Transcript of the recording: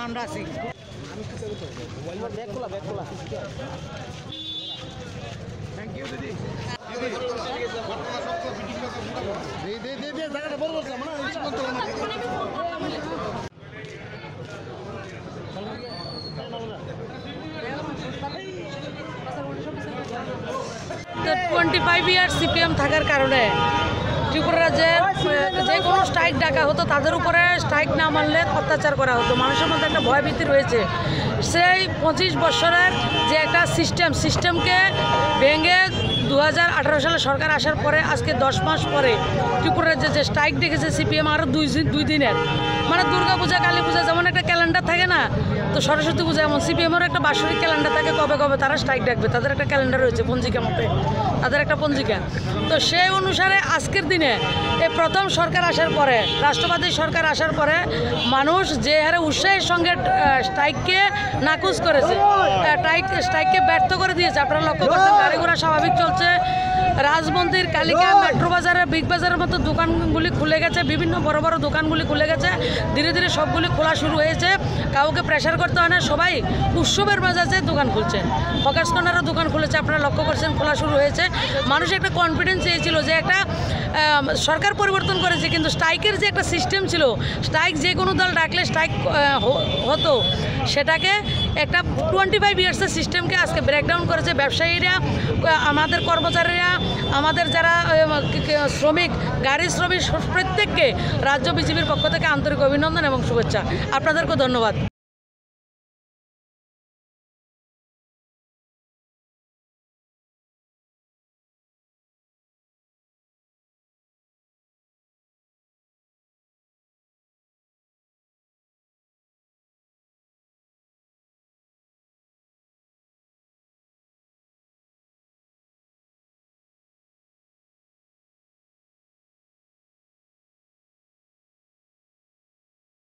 আমরা আছি thank you দিদি জায়গাটা বড় করছিলাম না তো 25 ইয়ার সিপিএম থাকার কারণে ত্রিপুরা রাজ্যের যে কোনো স্ট্রাইক ডাকা হতো তাদের উপরে স্ট্রাইক না মানলে অত্যাচার করা হতো। মানুষের মধ্যে একটা ভয়ভীতি রয়েছে। সেই 25 বছরের যে একটা সিস্টেমকে ভেঙে 2018 সালে সরকার আসার পরে আজকে 10 মাস পরে ত্রিপুরা রাজ্যে যে স্ট্রাইক ডেকেছে সিপিএম আরও দুই দিনের, মানে দুর্গা পূজা কালী পূজা যেমন একটা ক্যালেন্ডার থাকে না, তো সরস্বতী পূজা এমন সিপিএমের একটা বাৎসরিক ক্যালেন্ডার থাকে, কবে কবে তারা স্ট্রাইক ডাকবে, তাদের একটা ক্যালেন্ডার রয়েছে পঞ্জিকা মতে, তাদের একটা পঞ্জিকা। তো সেই অনুসারে আজকের দিনে এই প্রথম সরকার আসার পরে, রাষ্ট্রবাদী সরকার আসার পরে মানুষ যে হারে উৎসাহের সঙ্গে স্ট্রাইককে নাকচ করেছে, স্ট্রাইককে ব্যর্থ করে দিয়েছে। আপনারা লক্ষ্য করছেন গাড়ি ঘোড়া স্বাভাবিক চলছে, রাজমন্দির, কালিকা, মেট্রো বাজারের, বিগ বাজারের মতো দোকানগুলি খুলে গেছে, বিভিন্ন বড় বড় দোকানগুলি খুলে গেছে, ধীরে ধীরে সবগুলি খোলা শুরু হয়েছে, কাউকে প্রেশার করতে হয় না, সবাই উৎসবের মেজাজে দোকান খুলছে। হকার্স কর্নারও দোকান খুলেছে, আপনারা লক্ষ্য করছেন, খোলা শুরু হয়েছে। মানুষ একটা কনফিডেন্স চেয়েছিল যে একটা সরকার পরিবর্তন করেছে, কিন্তু স্ট্রাইকের যে একটা সিস্টেম ছিল, স্ট্রাইক যে কোনো দল ডাকলে স্ট্রাইক হতো, সেটাকে একটা 25 ইয়ার্সের সিস্টেমকে আজকে ব্রেকডাউন করেছে ব্যবসায়ীরা, আমাদের কর্মচারীরা, আমাদের যারা শ্রমিক, গাড়ির শ্রমিক, প্রত্যেককে রাজ্য বিজেপির পক্ষ থেকে আন্তরিক অভিনন্দন এবং শুভেচ্ছা। আপনাদেরকেও ধন্যবাদ।